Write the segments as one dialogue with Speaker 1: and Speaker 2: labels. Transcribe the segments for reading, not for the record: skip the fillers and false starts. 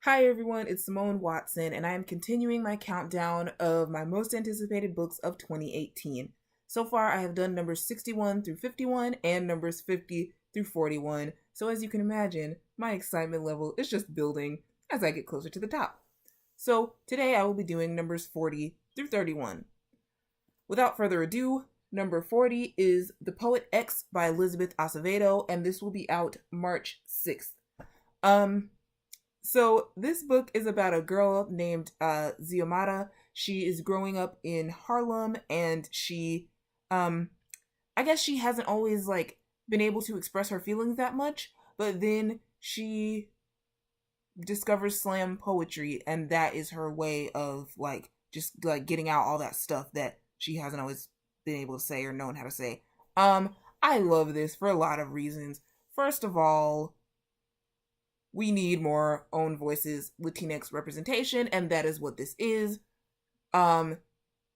Speaker 1: Hi everyone, it's Simone Watson, and I am continuing my countdown of my most anticipated books of 2018. So far, I have done numbers 61 through 51 and numbers 50 through 41, so as you can imagine, my excitement level is just building as I get closer to the top. So today I will be doing numbers 40 through 31. Without further ado, number 40 is The Poet X by Elizabeth Acevedo, and this will be out March 6th. Um, so this book is about a girl named Xiomara. She is growing up in Harlem, and um, I guess she hasn't always been able to express her feelings that much. But then she discovers slam poetry, and that is her way of just getting out all that stuff that she hasn't always been able to say or known how to say. I love this for a lot of reasons. First of all, we need more own voices, Latinx representation, and that is what this is. Um,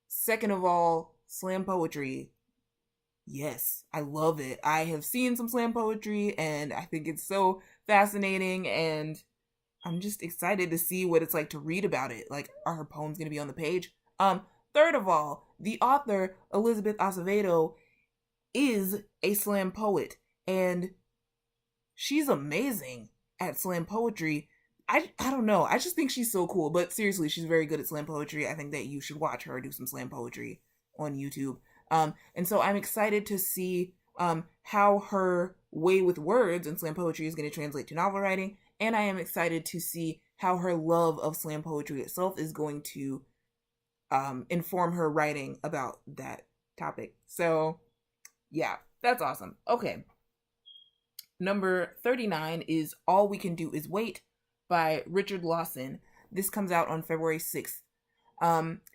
Speaker 1: Second of all, slam poetry. Yes, I love it. I have seen some slam poetry and I think it's so fascinating, and I'm just excited to see what it's like to read about it. Like, are her poems going to be on the page? Third of all, the author, Elizabeth Acevedo, is a slam poet, and she's amazing at slam poetry. I don't know. I just think she's so cool. But seriously, she's very good at slam poetry. I think that you should watch her do some slam poetry on YouTube. And so I'm excited to see how her way with words and slam poetry is going to translate to novel writing. And I am excited to see how her love of slam poetry itself is going to inform her writing about that topic. So yeah, that's awesome. Okay. Number 39 is All We Can Do Is Wait by Richard Lawson. This comes out on February 6th.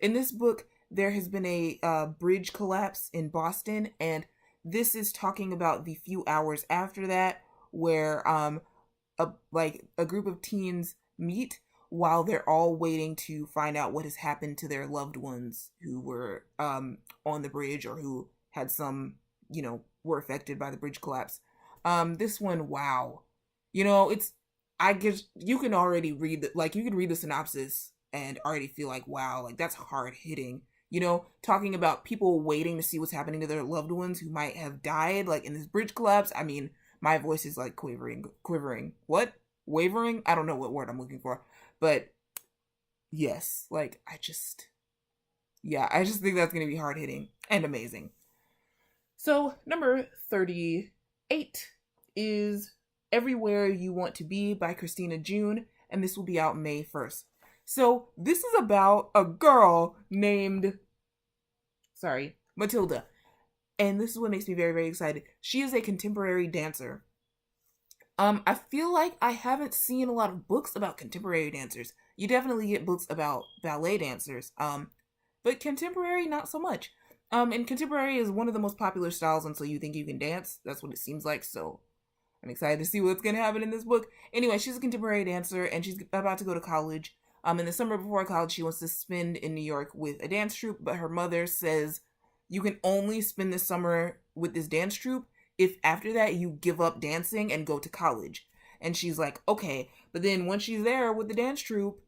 Speaker 1: In this book, there has been a bridge collapse in Boston, and this is talking about the few hours after that, where a group of teens meet while they're all waiting to find out what has happened to their loved ones who were on the bridge or who had were affected by the bridge collapse. This one, wow. It's I guess you can already read you can read the synopsis and already feel like, wow, like that's hard hitting. Talking about people waiting to see what's happening to their loved ones who might have died, like in this bridge collapse. I mean, my voice is like quivering. What? Wavering? I don't know what word I'm looking for. But yes, I just think that's going to be hard hitting and amazing. So, number 38 is Everywhere You Want to Be by Christina June, and this will be out May 1st. So, this is about a girl named, Matilda. And this is what makes me very, very excited. She is a contemporary dancer. I feel like I haven't seen a lot of books about contemporary dancers. You definitely get books about ballet dancers. But contemporary, not so much. And contemporary is one of the most popular styles until you think you can dance. That's what it seems like. So I'm excited to see what's gonna happen in this book. Anyway, she's a contemporary dancer and she's about to go to college. In the summer before college, she wants to spend in New York with a dance troupe, but her mother says you can only spend the summer with this dance troupe if after that you give up dancing and go to college. And she's like, okay. But then once she's there with the dance troupe,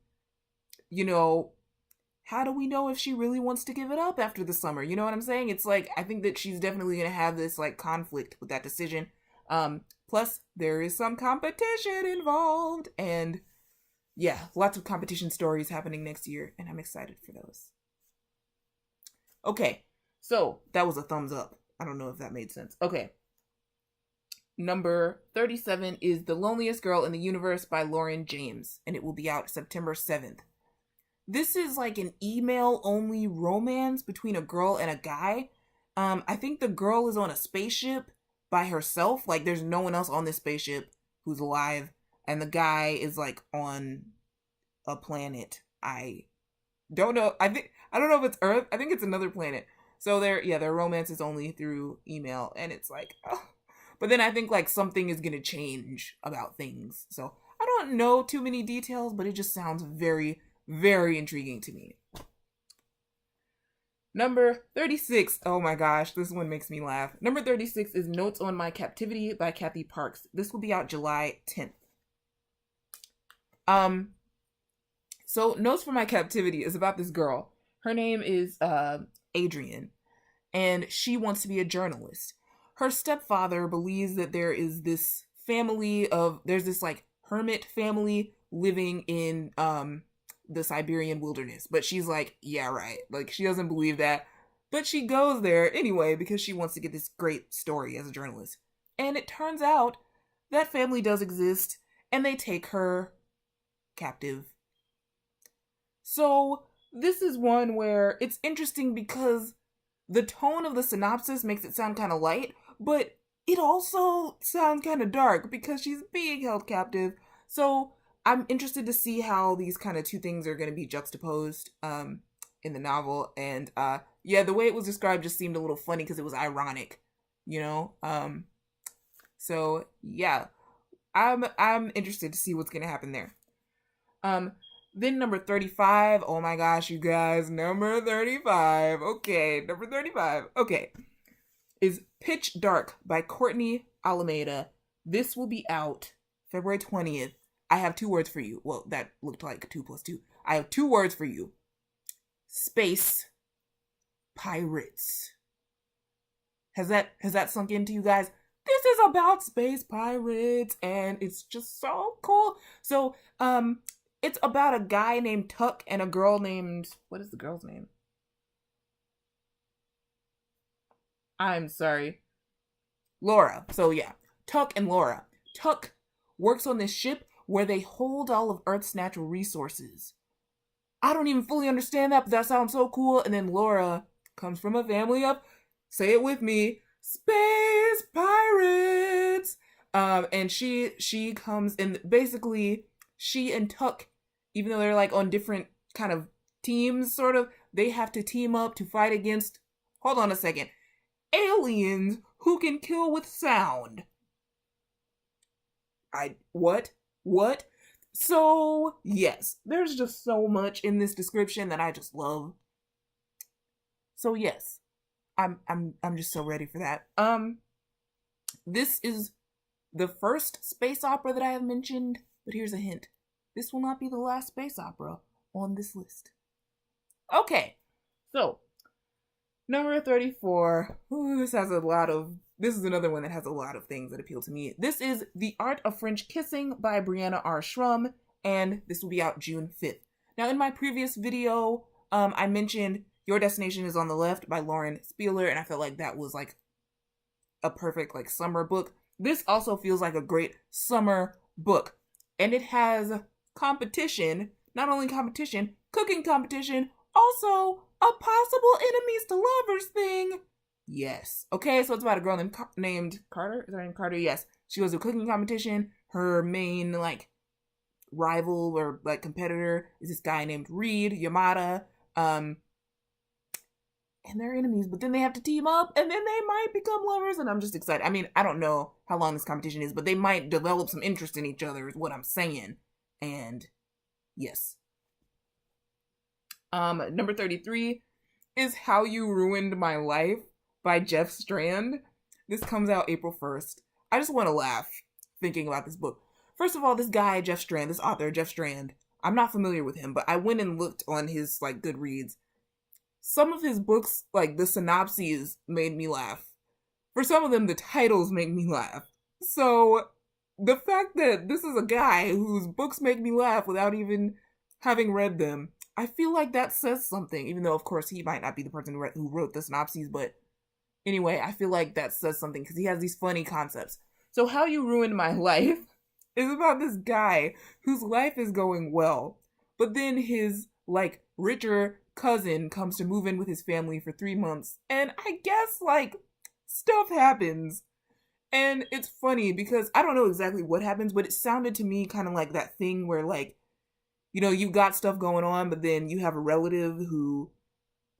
Speaker 1: how do we know if she really wants to give it up after the summer? You know what I'm saying? It's like, I think that she's definitely going to have this conflict with that decision. Plus there is some competition involved, and yeah, lots of competition stories happening next year, and I'm excited for those. Okay. So that was a thumbs up. I don't know if that made sense. Okay. Number 37 is The Loneliest Girl in the Universe by Lauren James, and it will be out September 7th. This is like an email only romance between a girl and a guy. I think the girl is on a spaceship by herself. Like, there's no one else on this spaceship who's alive, and the guy is on a planet. I don't know. I don't know if it's Earth. I think it's another planet. So their romance is only through email, and it's like, oh. But then I think something is gonna change about things. So I don't know too many details, but it just sounds very, very intriguing to me. Number 36. Oh my gosh, this one makes me laugh. Number 36 is Notes on My Captivity by Kathy Parks. This will be out July 10th. So, Notes for My Captivity is about this girl. Her name is Adrian, and she wants to be a journalist. Her stepfather believes that there's this like hermit family living in the Siberian wilderness. But she's like, yeah, right. Like, she doesn't believe that. But she goes there anyway because she wants to get this great story as a journalist. And it turns out that family does exist, and they take her captive. So, this is one where it's interesting because the tone of the synopsis makes it sound kind of light, but it also sounds kind of dark because she's being held captive. So, I'm interested to see how these kind of two things are going to be juxtaposed in the novel. And yeah, the way it was described just seemed a little funny because it was ironic, you know? So, yeah. I'm interested to see what's gonna happen there. Then number 35. Oh my gosh, you guys, number 35. Okay, number 35. Okay, is Pitch Dark by Courtney Alameda. This will be out February 20th. I have 2 words for you. Well, that looked like 2 plus 2. I have 2 words for you. Space pirates. Has that sunk into you guys? This is about space pirates, and it's just so cool. So, it's about a guy named Tuck and a girl named... What is the girl's name? I'm sorry. Laura. So, yeah. Tuck and Laura. Tuck works on this ship where they hold all of Earth's natural resources. I don't even fully understand that, but that sounds so cool. And then Laura comes from a family of... Say it with me. Space pirates. And she comes in. Basically, she and Tuck, even though they're like on different kind of teams, sort of, they have to team up to fight against, hold on a second, aliens who can kill with sound. What? So, yes, there's just so much in this description that I just love. So, yes. I'm just so ready for that. This is the first space opera that I have mentioned, but here's a hint. This will not be the last space opera on this list. Okay, so number 34. Ooh, this is another one that has a lot of things that appeal to me. This is The Art of French Kissing by Brianna R. Shrum, and this will be out June 5th. Now, in my previous video, I mentioned Your Destination is on the Left by Lauren Spieler, and I felt like that was like a perfect like summer book. This also feels like a great summer book. And it has competition, not only competition, cooking competition, also a possible enemies to lovers thing. Yes. Okay, so it's about a girl named Carter. Is her name Carter? Yes. She goes to a cooking competition. Her main like rival or like competitor is this guy named Reed Yamada. And they're enemies, but then they have to team up, and then they might become lovers, and I'm just excited. I mean, I don't know how long this competition is, but they might develop some interest in each other, is what I'm saying. And, yes. Number 33 is How You Ruined My Life by Jeff Strand. This comes out April 1st. I just want to laugh thinking about this book. First of all, this guy, Jeff Strand, this author, Jeff Strand, I'm not familiar with him, but I went and looked on his, like, Goodreads. Some of his books, like, the synopses made me laugh. For some of them, the titles make me laugh. So, the fact that this is a guy whose books make me laugh without even having read them, I feel like that says something, even though, of course, he might not be the person who wrote the synopses, but anyway, I feel like that says something, because he has these funny concepts. So, How You Ruined My Life is about this guy whose life is going well, but then his, like, richer cousin comes to move in with his family for 3 months, and I guess like stuff happens, and it's funny because I don't know exactly what happens, but it sounded to me kind of like that thing where like, you know, you've got stuff going on, but then you have a relative who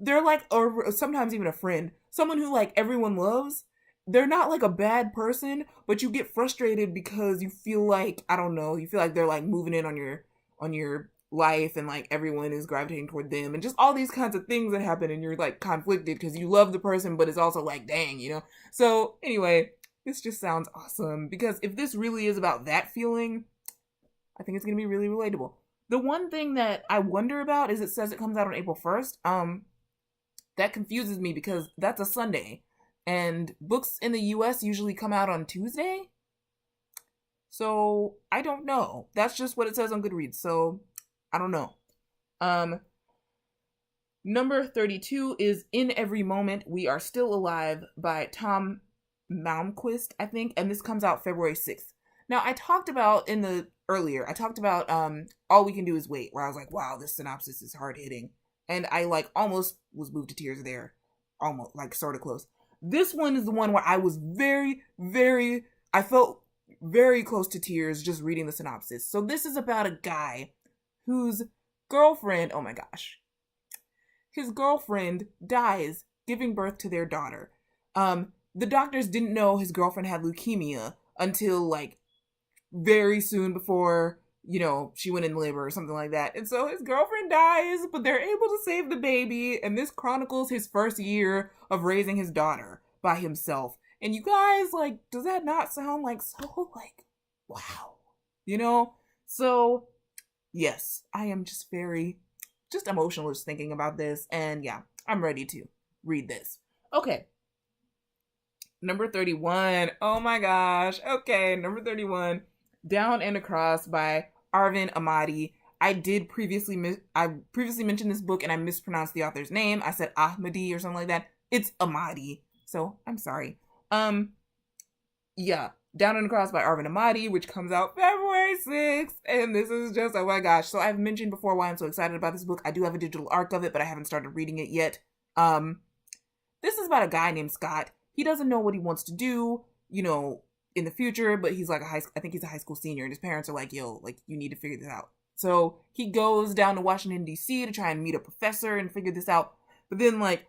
Speaker 1: they're like, or sometimes even a friend, someone who like everyone loves. They're not like a bad person, but you get frustrated because you feel like, I don't know, you feel like they're like moving in on your life, and like everyone is gravitating toward them, and just all these kinds of things that happen, and you're like conflicted because you love the person, but it's also like, dang, you know. So anyway, this just sounds awesome, because if this really is about that feeling, I think it's gonna be really relatable. The one thing that I wonder about is it says it comes out on April 1st. That confuses me because that's a Sunday. And books in the US usually come out on Tuesday. So I don't know. That's just what it says on Goodreads. So I don't know. Number 32 is In Every Moment We Are Still Alive by Tom Malmquist, I think, and this comes out February 6th. Now, I talked about All We Can Do Is Wait, where I was like, wow, this synopsis is hard hitting. And I like almost was moved to tears there. Almost, like sort of close. This one is the one where I was I felt very close to tears just reading the synopsis. So this is about a guy whose girlfriend, oh my gosh, his girlfriend dies giving birth to their daughter. The doctors didn't know his girlfriend had leukemia until like very soon before, you know, she went in labor or something like that. And so his girlfriend dies, but they're able to save the baby. And this chronicles his first year of raising his daughter by himself. And you guys, like, does that not sound like so, like, wow? You know? So, yes, I am just emotional just thinking about this. And yeah, I'm ready to read this. Okay. Number 31. Oh my gosh. Okay, number 31. Down and Across by Arvin Ahmadi. I previously mentioned this book and I mispronounced the author's name. I said Ahmadi or something like that. It's Ahmadi. So, I'm sorry. Yeah. Down and Across by Arvin Ahmadi, which comes out February 6th. And this is just, oh my gosh. So I've mentioned before why I'm so excited about this book. I do have a digital arc of it, but I haven't started reading it yet. This is about a guy named Scott. He doesn't know what he wants to do, you know, in the future, but he's like I think he's a high school senior, and his parents are like, yo, like, you need to figure this out. So he goes down to Washington, D.C. to try and meet a professor and figure this out. But then, like,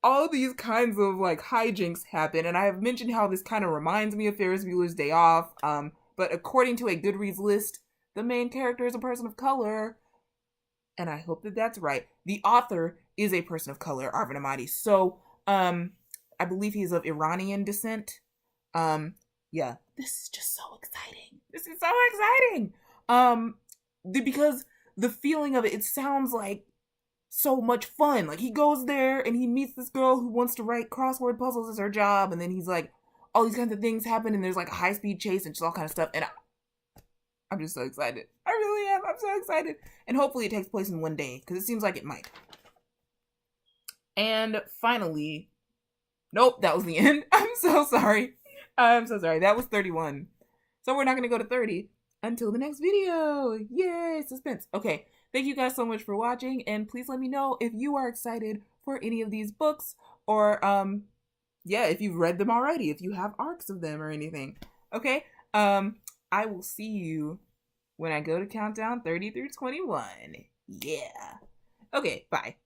Speaker 1: all these kinds of, like, hijinks happen, and I have mentioned how this kind of reminds me of Ferris Bueller's Day Off, but according to a Goodreads list, the main character is a person of color, and I hope that that's right. The author is a person of color, Arvin Ahmadi, so, I believe he's of Iranian descent. Yeah, this is just so exciting. This is so exciting. Because the feeling of it sounds like so much fun. Like, he goes there and he meets this girl who wants to write crossword puzzles as her job, and then he's like, all these kinds of things happen, and there's like a high-speed chase and just all kind of stuff, and I'm just so excited. I really am. I'm so excited. And hopefully it takes place in one day, because it seems like it might. And finally, nope, that was the end. I'm so sorry. That was 31. So we're not going to go to 30 until the next video. Yay, suspense. Okay, thank you guys so much for watching, and please let me know if you are excited for any of these books, or, yeah, if you've read them already, if you have arcs of them or anything. Okay, I will see you when I go to countdown 30 through 21. Yeah. Okay, bye.